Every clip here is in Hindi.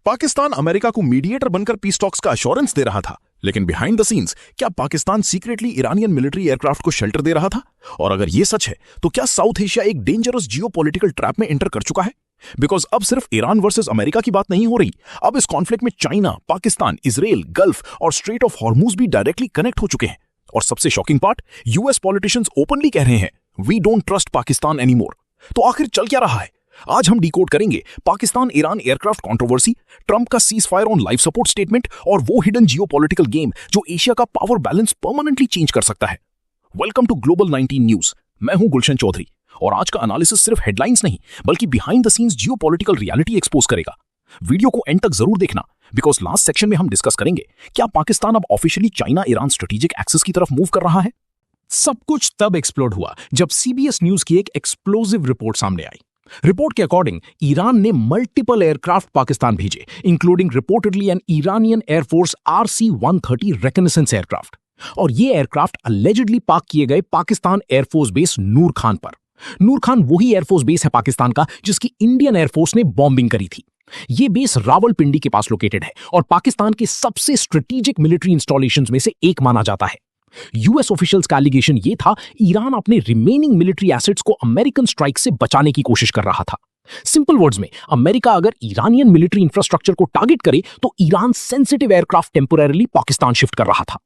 पाकिस्तान अमेरिका को मीडिएटर बनकर पीस टॉक्स का अश्योरेंस दे रहा था, लेकिन बिहाइंड द सीन्स क्या Pakistan secretly Iranian military aircraft को शेल्टर दे रहा था? और अगर यह सच है तो क्या साउथ एशिया एक डेंजरस जियोपॉलिटिकल ट्रैप में एंटर कर चुका है? बिकॉज अब सिर्फ ईरान वर्सेस अमेरिका की बात नहीं हो रही, अब इस कॉन्फ्लिक्ट में चाइना, पाकिस्तान, इजराइल, गल्फ और स्ट्रेट ऑफ हॉर्मूज भी डायरेक्टली कनेक्ट हो चुके हैं। और सबसे shocking part, US politicians openly कह रहे हैं we don't trust Pakistan anymore. तो आखिर चल क्या रहा है? आज हम डिकोड करेंगे Pakistan Iran aircraft controversy, Trump का cease fire on life support statement और वो हिडन जियोपॉलिटिकल गेम जो एशिया का पावर बैलेंस परमानेंटली चेंज कर सकता है। Welcome to global 19 news. मैं हूं गुलशन चौधरी और आज का एनालिसिस सिर्फ हेडलाइंस नहीं बल्कि behind the scenes geopolitical reality expose करेगा। वीडियो को एंड तक जरूर देखना बिकॉज लास्ट सेक्शन में हम डिस्कस करेंगे क्या पाकिस्तान अब officially China Iran strategic access की तरफ मूव कर रहा है। सब कुछ तब एक्सप्लोड हुआ जब सीबीएस न्यूज की एक एक्सप्लोसिव रिपोर्ट सामने आई। रिपोर्ट के अकॉर्डिंग ईरान ने मल्टीपल एयरक्राफ्ट पाकिस्तान भेजे, including reportedly an Iranian air force RC-130 reconnaissance aircraft. और ये एयरक्राफ्ट अलेजिडली पार्क किए गए पाकिस्तान एयरफोर्स बेस नूर खान पर। नूर खान वही एयरफोर्स बेस है पाकिस्तान का जिसकी इंडियन एयरफोर्स ने बॉम्बिंग करी थी। ये बेस रावलपिंडी के पास लोकेटेड है और पाकिस्तान के सबसे स्ट्रेटेजिक मिलिट्री इंस्टॉलेशंस में से एक माना जाता है। यूएस ऑफिशियल्स का एलिगेशन ये था ईरान अपने रिमेनिंग मिलिट्री एसेट्स को अमेरिकन स्ट्राइक से बचाने की कोशिश कर रहा था। सिंपल वर्ड्स में, अमेरिका अगर ईरानियन मिलिट्री इंफ्रास्ट्रक्चर को टारगेट करे तो Iran sensitive aircraft temporarily Pakistan shift कर रहा था।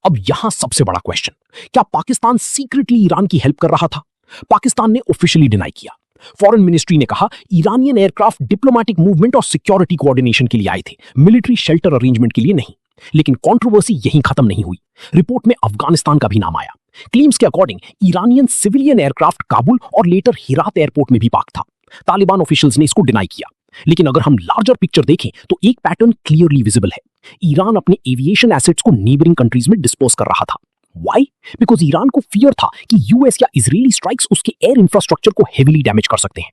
अब यहां सबसे बड़ा क्वेश्चन, क्या पाकिस्तान सीक्रेटली ईरान की हेल्प कर रहा था? पाकिस्तान ने ऑफिशियली डिनाई किया। फॉरेन मिनिस्ट्री ने कहा ईरानियन एयरक्राफ्ट डिप्लोमेटिक मूवमेंट और सिक्योरिटी कोऑर्डिनेशन के लिए आए थे, मिलिट्री शेल्टर अरेंजमेंट के लिए नहीं। लेकिन कंट्रोवर्सी यहीं खत्म नहीं हुई। रिपोर्ट में अफगानिस्तान का भी नाम आया। क्लेम्स के according Iranian civilian aircraft Kabul और लेटर हिरात एयरपोर्ट में भी पार्क था। तालिबान ऑफिशियल्स ने इसको डिनाई किया। लेकिन अगर हम लार्जर पिक्चर देखें तो एक पैटर्न क्लियरली विजिबल है। ईरान अपने एविएशन एसेट्स को नेबरिंग कंट्रीज में डिस्पोज कर रहा था। व्हाई? बिकॉज ईरान को फियर था कि यूएस या इजरायली स्ट्राइक्स उसके एयर इंफ्रास्ट्रक्चर को हेवीली डैमेज कर सकते हैं।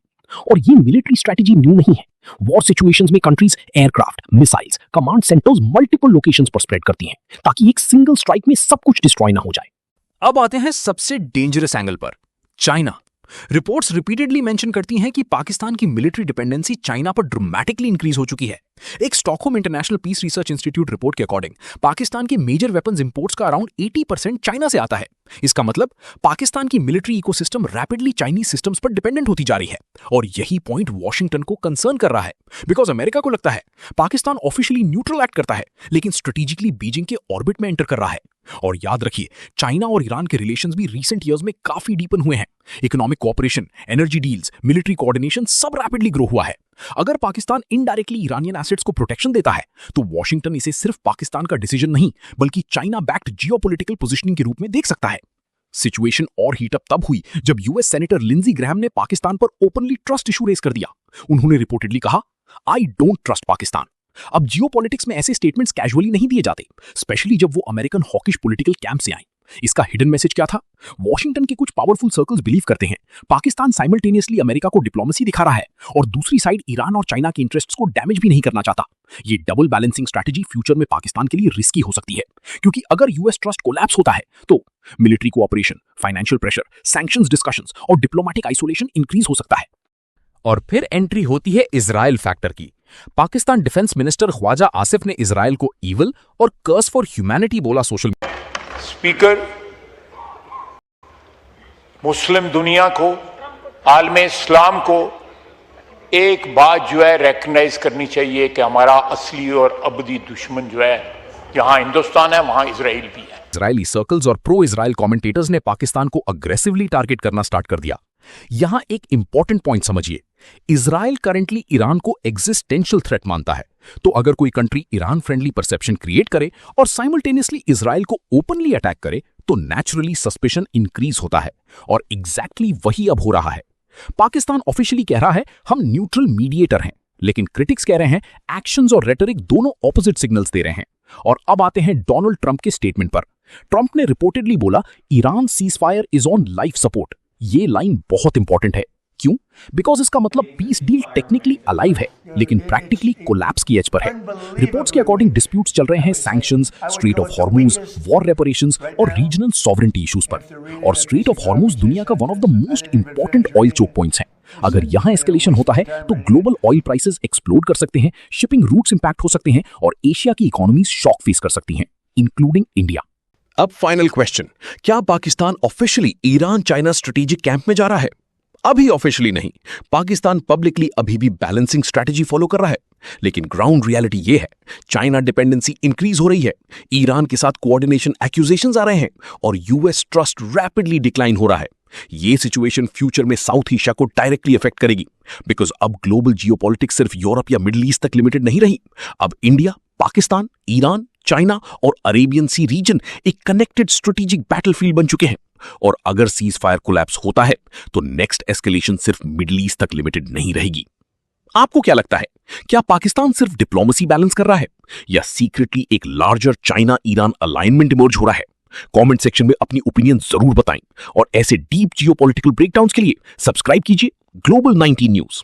और ये मिलिट्री स्ट्रेटजी न्यू नहीं है। वॉर सिचुएशंस में countries aircraft, missiles, command centres multiple locations पर स्प्रेड करती हैं ताकि एक सिंगल स्ट्राइक में सब कुछ डिस्ट्रॉय ना हो जाए। अब आते हैं सबसे डेंजरस एंगल पर, चाइना। रिपोर्ट्स रिपीटेडली मेंशन करती हैं कि पाकिस्तान की मिलिट्री डिपेंडेंसी चाइना पर ड्रामेटिकली इंक्रीज हो चुकी है। एक Stockholm International Peace Research Institute report के अकॉर्डिंग पाकिस्तान के मेजर वेपन्स इंपोर्ट्स का अराउंड 80% चाइना से आता है। इसका मतलब पाकिस्तान की military ecosystem rapidly Chinese systems पर डिपेंडेंट होती जा रही है। और यही पॉइंट वॉशिंगटन को कंसर्न कर रहा है बिकॉज अमेरिका को लगता है पाकिस्तान ऑफिशियली न्यूट्रल एक्ट करता है लेकिन स्ट्रेटेजिकली बीजिंग के ऑर्बिट में एंटर कर रहा है। और याद रखिए, चाइना और ईरान के रिलेशंस भी रीसेंट ईयर्स में काफी डीपन हुए हैं। Economic cooperation, energy deals, military coordination सब रैपिडली ग्रो हुआ है। अगर पाकिस्तान इनडायरेक्टली ईरानियन एसेट्स को प्रोटेक्शन देता है तो वॉशिंगटन इसे सिर्फ पाकिस्तान का डिसीजन नहीं बल्कि चाइना बैक्ड जियोपॉलिटिकल पोजीशनिंग के रूप में देख सकता है। सिचुएशन और हीट अप तब हुई जब यूएस सेनेटर लिंजी ग्रैहम ने पाकिस्तान पर ओपनली ट्रस्ट इशू रेज कर दिया। उन्होंने रिपोर्टेडली कहा, आई डोंट ट्रस्ट पाकिस्तान। अब जियोपॉलिटिक्स में ऐसे स्टेटमेंट्स कैजुअली नहीं दिए जाते, स्पेशली जब वो अमेरिकन हॉकिश पॉलिटिकल कैंप से आए। इसका हिडन मैसेज क्या था? वॉशिंगटन के कुछ पावरफुल सर्कल्स बिलीव करते हैं पाकिस्तान साइमल्टेनियसली अमेरिका को डिप्लोमेसी दिखा रहा है और दूसरी साइड ईरान और चाइना के इंटरेस्ट्स को डैमेज भी नहीं करना चाहता। ये डबल बैलेंसिंग स्ट्रैटेजी फ्यूचर में पाकिस्तान के लिए रिस्की हो सकती है क्योंकि अगर यूएस ट्रस्ट कोलैप्स होता है तो military cooperation, financial pressure, sanctions discussions और डिप्लोमेटिक आइसोलेशन इंक्रीज हो सकता है। और फिर एंट्री होती है इजराइल फैक्टर की। पाकिस्तान डिफेंस मिनिस्टर ख्वाजा आसिफ ने इजराइल को ईविल और कर्स फॉर ह्यूमैनिटी बोला सोशल। स्पीकर, मुस्लिम दुनिया को, आलमे इस्लाम को एक बात जो है रिकग्नाइज करनी चाहिए कि हमारा असली और अबदी दुश्मन जो है जहां हिंदुस्तान है वहां इजराइल भी है। इजरायली सर्कल्स और प्रो इजराइल कमेंटेटर्स ने पाकिस्तान को अग्रेसिवली टारगेट करना स्टार्ट कर दिया। यहां एक इंपॉर्टेंट पॉइंट समझिए, इजराइल करंटली ईरान को एग्जिस्टेंशियल थ्रेट मानता है। तो अगर कोई country Iran friendly perception create करे और साइमल्टेनियसली इजराइल को ओपनली अटैक करे तो नेचुरली सस्पिशन इंक्रीज होता है और एग्जैक्टली वही अब हो रहा है। पाकिस्तान ऑफिशियली कह रहा है हम न्यूट्रल मीडिएटर हैं, लेकिन क्रिटिक्स कह रहे हैं एक्शंस और रेटरिक दोनों ऑपोजिट सिग्नल्स दे रहे हैं। और अब आते हैं डोनाल्ड ट्रंप के स्टेटमेंट पर। ट्रंप ने रिपोर्टेडली बोला Iran cease fire is on life support. ये लाइन बहुत इंपॉर्टेंट है। क्यों? बिकॉज इसका मतलब पीस डील टेक्निकली अलाइव है लेकिन प्रैक्टिकली कोलैप्स की एज पर है। रिपोर्ट्स के अकॉर्डिंग डिस्प्यूट्स चल रहे हैं sanctions, strait of Hormuz, war reparations और रीजनल सॉवरेंटी इश्यूज पर। और स्ट्रेट ऑफ हॉर्मूज दुनिया का one of the most important oil choke points है अगर यहां एस्केलेशन होता है तो ग्लोबल ऑयल प्राइसेस एक्सप्लोड कर सकते हैं, शिपिंग रूट्स इंपैक्ट हो सकते हैं और एशिया की इकोनॉमीज शॉक फेस कर सकती हैं, इंक्लूडिंग इंडिया। अब फाइनल क्वेश्चन, क्या Pakistan officially Iran China strategic camp में जा रहा है? अभी ऑफिशियली नहीं। पाकिस्तान पब्लिकली अभी भी बैलेंसिंग स्ट्रेटेजी फॉलो कर रहा है, लेकिन ग्राउंड रियलिटी यह है, चाइना डिपेंडेंसी इंक्रीज हो रही है, ईरान के साथ कोऑर्डिनेशन एक्यूजेशंस आ रहे हैं और यूएस ट्रस्ट रैपिडली डिक्लाइन हो रहा है। यह सिचुएशन फ्यूचर में साउथ एशिया को डायरेक्टली अफेक्ट करेगी, बिकॉज अब ग्लोबल जियोपॉलिटिक्स सिर्फ यूरोप या मिडिल ईस्ट तक लिमिटेड नहीं रही। अब इंडिया, पाकिस्तान, ईरान, चाइना और अरेबियन सी रीजन एक कनेक्टेड स्ट्रेटेजिक बैटलफील्ड बन चुके हैं। और अगर सीज फायर कोलैप्स होता है तो नेक्स्ट एस्केलेशन सिर्फ मिडिल ईस्ट तक लिमिटेड नहीं रहेगी। आपको क्या लगता है, क्या पाकिस्तान सिर्फ डिप्लोमेसी बैलेंस कर रहा है या सीक्रेटली एक larger China Iran alignment emerge हो रहा है? कमेंट सेक्शन में अपनी ओपिनियन जरूर बताएं और ऐसे डीप जियोपॉलिटिकल ब्रेकडाउन्स के लिए सब्सक्राइब कीजिए ग्लोबल 19 न्यूज।